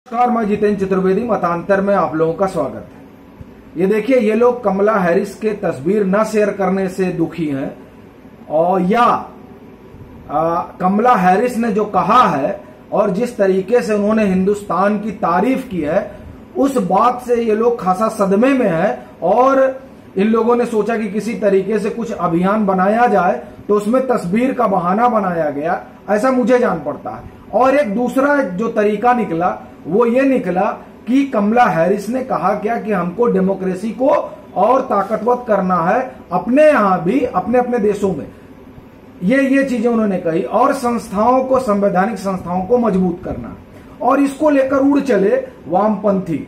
नमस्कार, मैं जितेंद्र चतुर्वेदी। मतांतर में आप लोगों का स्वागत है। ये देखिए, ये लोग कमला हैरिस के तस्वीर न शेयर करने से दुखी हैं और या कमला हैरिस ने जो कहा है और जिस तरीके से उन्होंने हिंदुस्तान की तारीफ की है उस बात से ये लोग खासा सदमे में है और इन लोगों ने सोचा कि किसी तरीके से कुछ अभियान बनाया जाए तो उसमें तस्वीर का बहाना बनाया गया, ऐसा मुझे जान पड़ता है। और एक दूसरा जो तरीका निकला वो ये निकला कि कमला हैरिस ने कहा क्या कि हमको डेमोक्रेसी को और ताकतवर करना है अपने यहां भी, अपने अपने देशों में। ये चीजें उन्होंने कही और संस्थाओं को, संवैधानिक संस्थाओं को मजबूत करना, और इसको लेकर उड़ चले वामपंथी।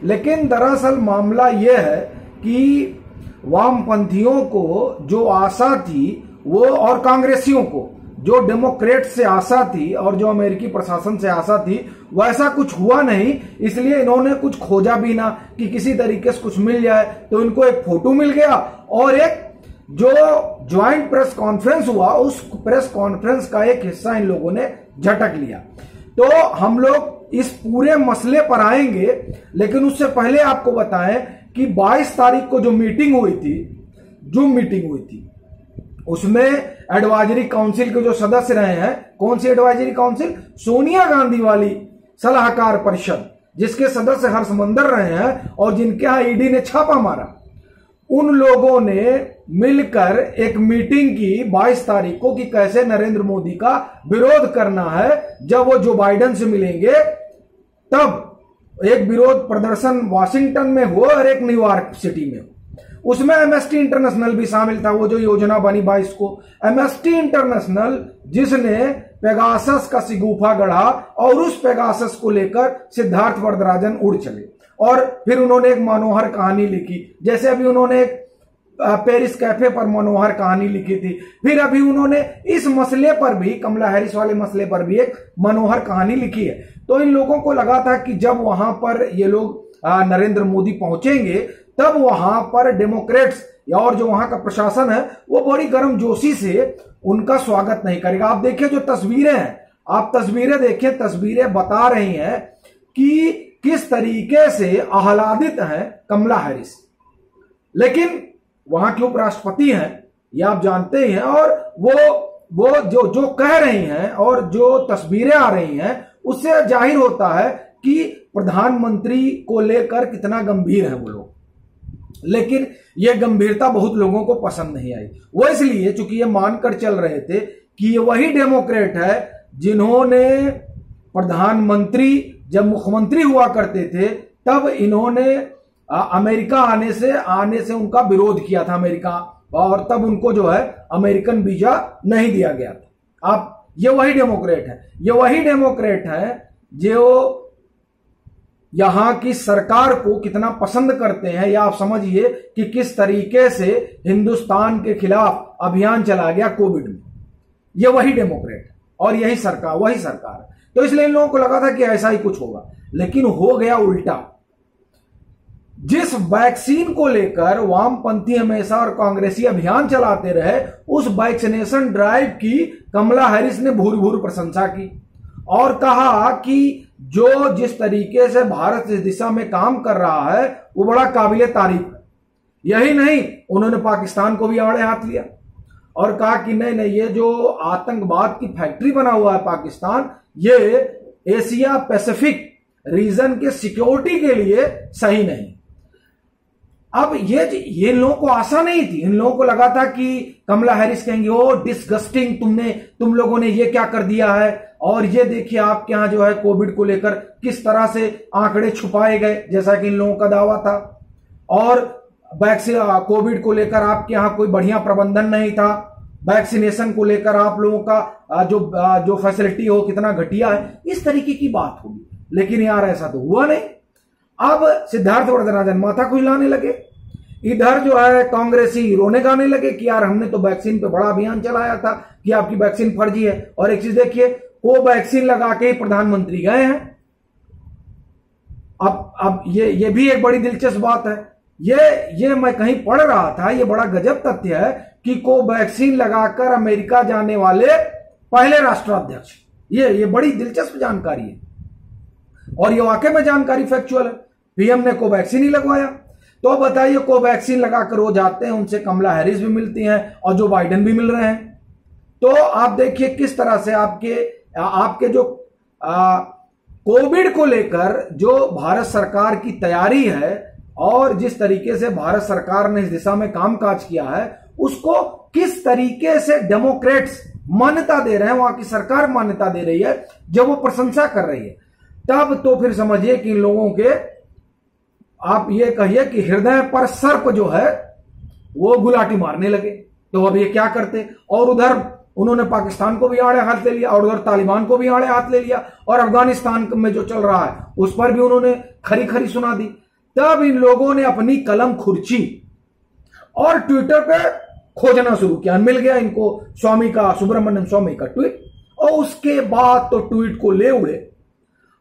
लेकिन दरअसल मामला यह है कि वामपंथियों को जो आशा थी वो, और कांग्रेसियों को जो डेमोक्रेट से आशा थी और जो अमेरिकी प्रशासन से आशा थी, वैसा कुछ हुआ नहीं। इसलिए इन्होंने कुछ खोजा भी ना कि किसी तरीके से कुछ मिल जाए। तो इनको एक फोटो मिल गया और एक जो ज्वाइंट प्रेस कॉन्फ्रेंस हुआ उस प्रेस कॉन्फ्रेंस का एक हिस्सा इन लोगों ने झटक लिया। तो हम लोग इस पूरे मसले पर आएंगे, लेकिन उससे पहले आपको बताएं कि 22 तारीख को जो मीटिंग हुई थी, जूम मीटिंग हुई थी, उसमें एडवाइजरी काउंसिल के जो सदस्य रहे हैं, कौन सी एडवाइजरी काउंसिल? सोनिया गांधी वाली सलाहकार परिषद, जिसके सदस्य हर्षमंदर रहे हैं और जिनके यहां ईडी ने छापा मारा, उन लोगों ने मिलकर एक मीटिंग की 22 तारीख को कि कैसे नरेंद्र मोदी का विरोध करना है। जब वो जो बाइडेन से मिलेंगे तब एक विरोध प्रदर्शन वाशिंगटन में हो और एक न्यूयॉर्क सिटी में हो। उसमें एमएसटी इंटरनेशनल भी शामिल था। वो जो योजना बनी 22 को, एमएसटी इंटरनेशनल जिसने पेगासस का शिगुफा गढ़ा और उस पेगासस को लेकर सिद्धार्थ वरदराजन उड़ चले और फिर उन्होंने एक मनोहर कहानी लिखी। जैसे अभी उन्होंने एक पेरिस कैफे पर मनोहर कहानी लिखी थी, फिर अभी उन्होंने इस मसले पर भी, कमला हैरिस वाले मसले पर भी एक मनोहर कहानी लिखी है। तो इन लोगों को लगा था कि जब वहां पर ये लोग नरेंद्र मोदी पहुंचेंगे तब वहां पर डेमोक्रेट्स और जो वहां का प्रशासन है वो बड़ी गर्मजोशी से उनका स्वागत नहीं करेगा। आप देखिए जो तस्वीरें हैं, आप तस्वीरें देखिए, तस्वीरें बता रही हैं कि किस तरीके से आह्लादित हैं कमला हैरिस। लेकिन वहां के उपराष्ट्रपति हैं, ये आप जानते ही हैं, और वो जो कह रही हैं और जो तस्वीरें आ रही हैं उससे जाहिर होता है कि प्रधानमंत्री को लेकर कितना गंभीर है वो लोग। लेकिन यह गंभीरता बहुत लोगों को पसंद नहीं आई। वो इसलिए चूंकि ये मानकर चल रहे थे कि ये वही डेमोक्रेट है जिन्होंने प्रधानमंत्री, जब मुख्यमंत्री हुआ करते थे तब इन्होंने अमेरिका आने से उनका विरोध किया था अमेरिका, और तब उनको जो है अमेरिकन वीजा नहीं दिया गया था। अब ये वही डेमोक्रेट है, ये वही डेमोक्रेट है जो यहां की सरकार को कितना पसंद करते हैं, या आप समझिए कि किस तरीके से हिंदुस्तान के खिलाफ अभियान चला गया कोविड में। ये वही डेमोक्रेट और यही सरकार, वही सरकार है। तो इसलिए इन लोगों को लगा था कि ऐसा ही कुछ होगा, लेकिन हो गया उल्टा। जिस वैक्सीन को लेकर वामपंथी हमेशा और कांग्रेसी अभियान चलाते रहे, उस वैक्सीनेशन ड्राइव की कमला हैरिस ने भूरी भूरी प्रशंसा की और कहा कि जो जिस तरीके से भारत इस दिशा में काम कर रहा है वो बड़ा काबिले तारीफ है। यही नहीं, उन्होंने पाकिस्तान को भी आड़े हाथ लिया और कहा कि नहीं, ये जो आतंकवाद की फैक्ट्री बना हुआ है पाकिस्तान, ये एशिया पैसिफिक रीजन के सिक्योरिटी के लिए सही नहीं। अब ये इन लोगों को आशा नहीं थी। इन लोगों को लगा था कि कमला हैरिस कहेंगे ओ डिस्गस्टिंग, तुम लोगों ने ये क्या कर दिया है, और ये देखिए आपके यहां जो है कोविड को लेकर किस तरह से आंकड़े छुपाए गए, जैसा कि इन लोगों का दावा था, और वैक्सीन कोविड को लेकर आपके यहां कोई बढ़िया प्रबंधन नहीं था, वैक्सीनेशन को लेकर आप लोगों का जो फैसिलिटी हो कितना घटिया है, इस तरीके की बात होगी। लेकिन यार ऐसा तो हुआ नहीं। अब सिद्धार्थ वरदराजन माथा खुजलाने लगे, इधर जो है कांग्रेसी रोने गाने लगे कि यार हमने तो वैक्सीन पे बड़ा अभियान चलाया था कि आपकी वैक्सीन फर्जी है। और एक चीज देखिए, वो वैक्सीन लगा के प्रधानमंत्री गए हैं। अब ये भी एक बड़ी दिलचस्प बात है। ये मैं कहीं पढ़ रहा था, ये बड़ा गजब तथ्य है कि कोवैक्सीन लगाकर अमेरिका जाने वाले पहले राष्ट्राध्यक्ष, ये बड़ी दिलचस्प जानकारी है। और ये वाकई में जानकारी फैक्चुअल है। पीएम ने कोवैक्सीन ही लगवाया। तो बताइए, कोवैक्सीन लगाकर वो जाते हैं, उनसे कमला हैरिस भी मिलती हैं और जो बाइडेन भी मिल रहे हैं। तो आप देखिए किस तरह से आपके जो कोविड को लेकर जो भारत सरकार की तैयारी है और जिस तरीके से भारत सरकार ने इस दिशा में कामकाज किया है, उसको किस तरीके से डेमोक्रेट्स मान्यता दे रहे हैं, वहां की सरकार मान्यता दे रही है, जब वो प्रशंसा कर रही है, तब तो फिर समझिए कि इन लोगों के, आप ये कहिए कि हृदय पर सर्प जो है वो गुलाटी मारने लगे। तो अब ये क्या करते, और उधर उन्होंने पाकिस्तान को भी आड़े हाथ ले लिया और उधर तालिबान को भी आड़े हाथ ले लिया और अफगानिस्तान में जो चल रहा है उस पर भी उन्होंने खरी खरी सुना दी। तब इन लोगों ने अपनी कलम खुरची और ट्विटर पे खोजना शुरू किया। मिल गया इनको सुब्रमण्यम स्वामी का ट्वीट, और उसके बाद तो ट्वीट को ले उड़े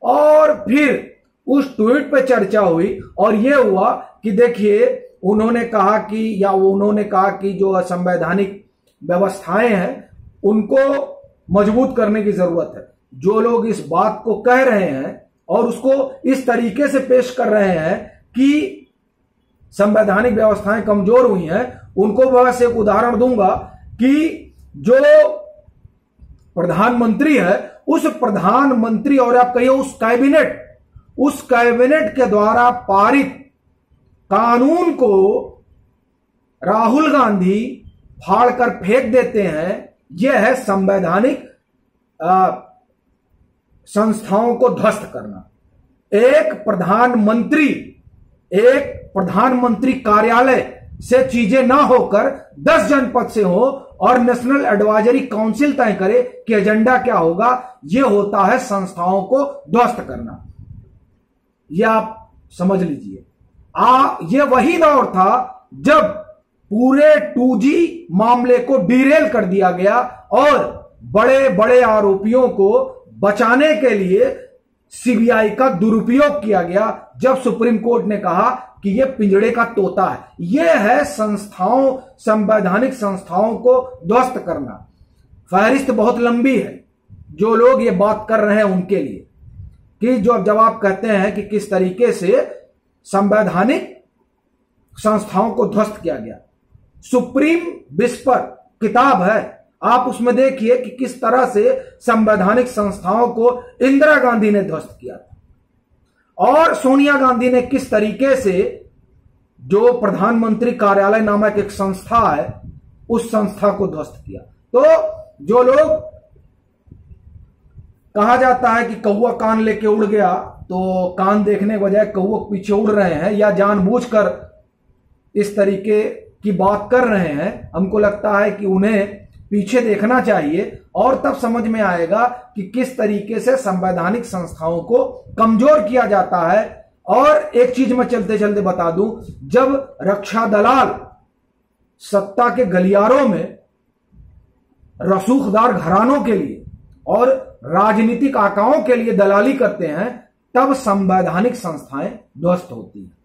और फिर उस ट्वीट पे चर्चा हुई और यह हुआ कि देखिए उन्होंने कहा कि जो असंवैधानिक व्यवस्थाएं हैं उनको मजबूत करने की जरूरत है। जो लोग इस बात को कह रहे हैं और उसको इस तरीके से पेश कर रहे हैं कि संवैधानिक व्यवस्थाएं कमजोर हुई हैं, उनको बस एक उदाहरण दूंगा कि जो प्रधानमंत्री है, उस प्रधानमंत्री और आप कहिए उस कैबिनेट के द्वारा पारित कानून को राहुल गांधी फाड़कर फेंक देते हैं। यह है संवैधानिक संस्थाओं को ध्वस्त करना। एक प्रधानमंत्री कार्यालय से चीजें ना होकर 10 जनपद से हो और नेशनल एडवाइजरी काउंसिल तय करे कि एजेंडा क्या होगा। यह होता है संस्थाओं को ध्वस्त करना। यह आप समझ लीजिए। यह वही दौर था जब पूरे 2G मामले को डिरेल कर दिया गया और बड़े बड़े आरोपियों को बचाने के लिए सीबीआई का दुरुपयोग किया गया, जब सुप्रीम कोर्ट ने कहा कि यह पिंजड़े का तोता है। यह है संवैधानिक संस्थाओं को ध्वस्त करना। फहरिस्त बहुत लंबी है जो लोग ये बात कर रहे हैं उनके लिए, कि जब आप कहते हैं कि किस तरीके से संवैधानिक संस्थाओं को ध्वस्त किया गया। सुप्रीम विस्पर किताब है, आप उसमें देखिए कि किस तरह से संवैधानिक संस्थाओं को इंदिरा गांधी ने ध्वस्त किया था और सोनिया गांधी ने किस तरीके से जो प्रधानमंत्री कार्यालय नामक एक संस्था है उस संस्था को ध्वस्त किया। तो जो लोग, कहा जाता है कि कौवा कान लेके उड़ गया, तो कान देखने के बजाय कौवा पीछे उड़ रहे हैं या जानबूझकर इस तरीके की बात कर रहे हैं। हमको लगता है कि उन्हें पीछे देखना चाहिए और तब समझ में आएगा कि किस तरीके से संवैधानिक संस्थाओं को कमजोर किया जाता है। और एक चीज मैं चलते चलते बता दूं, जब रक्षा दलाल सत्ता के गलियारों में रसूखदार घरानों के लिए और राजनीतिक आकाओं के लिए दलाली करते हैं, तब संवैधानिक संस्थाएं ध्वस्त होती हैं।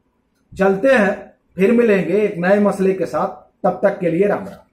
चलते हैं, फिर मिलेंगे एक नए मसले के साथ। तब तक के लिए राम राम।